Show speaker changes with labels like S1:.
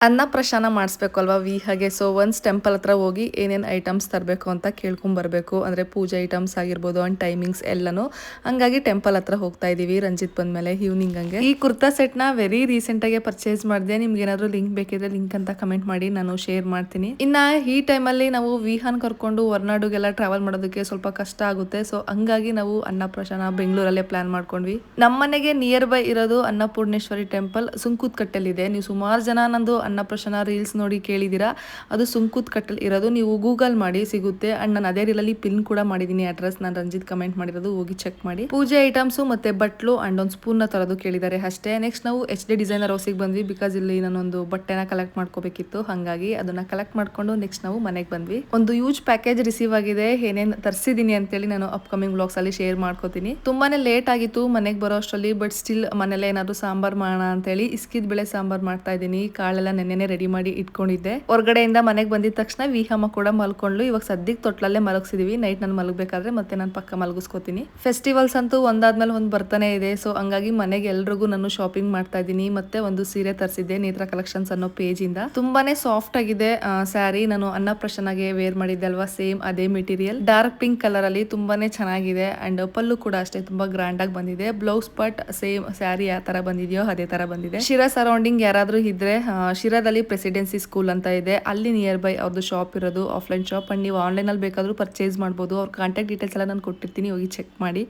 S1: ಅನ್ನಪ್ರಶಾನ ಮಾಡಿಸ್ಬೇಕು ಅಲ್ವಾ ಹಾಗೆ ಸೊ ಒನ್ಸ್ ಟೆಂಪಲ್ ಹತ್ರ ಹೋಗಿ ಏನೇನು ಐಟಮ್ಸ್ ತರಬೇಕು ಅಂತ ಕೇಳ್ಕೊಂಬರ್ಬೇಕು ಅಂದರೆ ಪೂಜೆ ಐಟಮ್ಸ್ ಆಗಿರ್ಬೋದು ಅಂಡ್ ಟೈಮಿಂಗ್ಸ್ ಎಲ್ಲನೂ. ಹಂಗಾಗಿ ಟೆಂಪಲ್ ಹತ್ರ ಹೋಗ್ತಾ ಇದೀವಿ ರಂಜಿತ್ ಬಂದ್ಮೇಲೆ ಈವ್ನಿಂಗ್ ಹಂಗೆ. ಈ ಕುರ್ತಾ ಸೆಟ್ನ ವೆರಿ ರೀಸೆಂಟಾಗಿ ಪರ್ಚೇಸ್ ಮಾಡಿದೆ. ನಿಮ್ಗೆ ಏನಾದರೂ ಲಿಂಕ್ ಬೇಕಿದ್ರೆ ಲಿಂಕ್ ಅಂತ ಕಮೆಂಟ್ ಮಾಡಿ, ನಾನು ಶೇರ್ ಮಾಡ್ತೀನಿ. ಇನ್ನು ಈ ಟೈಮಲ್ಲಿ ನಾವು ವಿಹಾನ್ ಕರ್ಕೊಂಡು ಹೊರನಾಡುಗೆಲ್ಲ ಟ್ರಾವೆಲ್ ಮಾಡೋದಕ್ಕೆ ಸ್ವಲ್ಪ ಕಷ್ಟ ಆಗುತ್ತೆ. ಸೊ ಹಂಗಾಗಿ ನಾವು ಅನ್ನಪ್ರಶಾನ ಬೆಂಗಳೂರಲ್ಲೇ ಪ್ಲಾನ್ ಮಾಡ್ಕೊಂಡ್ವಿ. ನಮ್ಮನೆಗೆ ನಿಯರ್ ಬೈ ಇರೋದು ಅನ್ನಪೂರ್ಣೇಶ್ವರಿ ಟೆಂಪಲ್ ಸುಂಕುತ್-ಕಟ್ಟೆಲಿದೆ. ನೀವು ಸುಮಾರು ಜನ ನಂದು ಅನ್ನಪ್ರಶಾನ ರೀಲ್ಸ್ ನೋಡಿ ಕೇಳಿದ್ದೀರಾ. ಅದು ಸುಂಕುತ್-ಕಟ್ಟೆಲ್ ಇರೋದು. ನೀವು ಗೂಗಲ್ ಮಾಡಿ ಸಿಗುತ್ತೆ. ಅಂಡ್ ನಾನು ಅದೇ ರೀಲಲ್ಲಿ ಪಿನ್ ಕೂಡ ಮಾಡಿದ್ದೀನಿ ಅಡ್ರೆಸ್. ನಾನು ರಂಜಿತ್ ಕಮೆಂಟ್ ಮಾಡಿರೋದು, ಹೋಗಿ ಚೆಕ್ ಮಾಡಿ. ಪೂಜೆ ಐಟಮ್ಸು ಮತ್ತೆ ಬಟ್ಲು ಅಂಡ್ ಒಂದು ಸ್ಪೂನ್ ನ ತರೋದು ಕೇಳಿದ್ದಾರೆ ಅಷ್ಟೇ. ನೆಕ್ಸ್ಟ್ ನಾವು HD ಡಿಸೈನರ್ ಹೌಸಿಗೆ ಬಂದ್ವಿ. ಬಿಕಾಸ್ ಇಲ್ಲಿ ನಾನೊಂದು ಬಟ್ಟೆನ ಕಲೆಕ್ಟ್ ಮಾಡ್ಕೋಬೇಕಿತ್ತು. ಹಾಗಾಗಿ ಅದನ್ನ ಕಲೆಕ್ಟ್ ಮಾಡ್ಕೊಂಡು ನೆಕ್ಸ್ಟ್ ನಾವು ಮನೆಗೆ ಬಂದ್ವಿ. ಒಂದು ಯೂಜ್ ಪ್ಯಾಕೇಜ್ ರಿಸೀವ್ ಆಗಿದೆ. ಏನೇನು ತರಿಸಿದೀನಿ ಅಂತೇಳಿ ನಾನು ಅಪ್ಕಮಿಂಗ್ ವ್ಲಾಗ್ಸ್ ಅಲ್ಲಿ ಶೇರ್ ಮಾಡ್ಕೋತೀನಿ. ತುಂಬಾನೇ ಲೇಟ್ ಆಗಿತ್ತು ಮನೆಗೆ ಬರೋ ಅಷ್ಟರಲ್ಲಿ. ಬಟ್ ಸ್ಟಿಲ್ ಮನೇಲೆ ಏನಾದ್ರು ಸಾಂಬಾರ್ ಮಾಡೋಣ ಅಂತೇಳಿ ಇಸ್ಕಿದ್ ಬೆಳೆ ಸಾಂಬಾರ್ ಮಾಡ್ತಾ ಇದ್ದೀನಿ. ಕಾಳೆಲ್ಲ ನೆನ್ನೆನೆ ರೆಡಿ ಮಾಡಿ ಇಟ್ಕೊಂಡಿದ್ದೆ. ಹೊರಗಡೆಯಿಂದ ಮನೆಗೆ ಬಂದಿದ ತಕ್ಷಣ ವಿಹಮ್ಮ ಕೂಡ ಮಲ್ಕೊಂಡ್ಲು. ಇವಾಗ ಸದ್ಯಕ್ಕೆ ತೊಟ್ಲಲ್ಲೇ ಮಲಗಿಸಿದೀವಿ. ನೈಟ್ ನಾನು ಮಲಗಬೇಕಾದ್ರೆ ಮತ್ತೆ ನಾನು ಪಕ್ಕ ಮಲಗಿಸ್ಕೋತೀನಿ. ಫೆಸ್ಟಿವಲ್ಸ್ ಅಂತೂ ಒಂದಾದ್ಮೇಲೆ ಒಂದು ಬರ್ತಾನೆ ಇದೆ. ಸೊ ಹಂಗಾಗಿ ಮನೆಗೆ ಎಲ್ರಿಗೂ ನಾನು ಶಾಪಿಂಗ್ ಮಾಡ್ತಾ ಇದ್ದೀನಿ. ಮತ್ತೆ ಒಂದು ಸೀರೆ ತರಿಸಿದ್ದೆ ನೇತ್ರ ಕಲೆಕ್ಷನ್ಸ್ ಅನ್ನೋ ಪೇಜ್ ಇಂದ. ತುಂಬಾನೇ ಸಾಫ್ಟ್ ಆಗಿದೆ ಸ್ಯಾರಿ. ನಾನು ಅನ್ನಪ್ರಶಾನಗೆ ವೇರ್ ಮಾಡಿದ್ದೆ ಅಲ್ವಾ, ಸೇಮ್ ಅದೇ ಮೆಟೀರಿಯಲ್. ಡಾರ್ಕ್ ಪಿಂಕ್ ಕಲರ್ ಅಲ್ಲಿ ತುಂಬಾನೇ ಚೆನ್ನಾಗಿದೆ. ಅಂಡ್ ಪಲ್ಲು ಕೂಡ ಅಷ್ಟೇ ತುಂಬಾ ಗ್ರ್ಯಾಂಡ್ ಆಗಿ ಬಂದಿದೆ. ಬ್ಲೌಸ್ ಪಾರ್ಟ್ ಸೇಮ್ ಸ್ಯಾರಿ ಯಾವ ತರ ಬಂದಿದೆಯೋ ಅದೇ ತರ ಬಂದಿದೆ. ಶಿರಾ ಸರೌಂಡಿಂಗ್ ಯಾರಾದ್ರೂ ಇದ್ರೆ ಶಿರಾದಲ್ಲಿ ಪ್ರೆಸಿಡೆನ್ಸಿ ಸ್ಕೂಲ್ ಅಂತ ಇದೆ, ಅಲ್ಲಿ ನಿಯರ್ ಬೈ ಅವ್ರದ್ದು ಶಾಪ್ ಇರೋದು, ಆಫ್ಲೈನ್ ಶಾಪ್. ಅಂಡ್ ನೀವು ಆನ್ಲೈನ್ ಅಲ್ಲಿ ಬೇಕಾದ್ರೂ ಪರ್ಚೇಸ್ ಮಾಡ್ಬೋದು. ಅವ್ರ ಕಾಂಟ್ಯಾಕ್ಟ್ ಡೀಟೇಲ್ಸ್ ಎಲ್ಲ ನಾನು ಕೊಟ್ಟಿರ್ತೀನಿ, ಹೋಗಿ ಚೆಕ್ ಮಾಡಿ.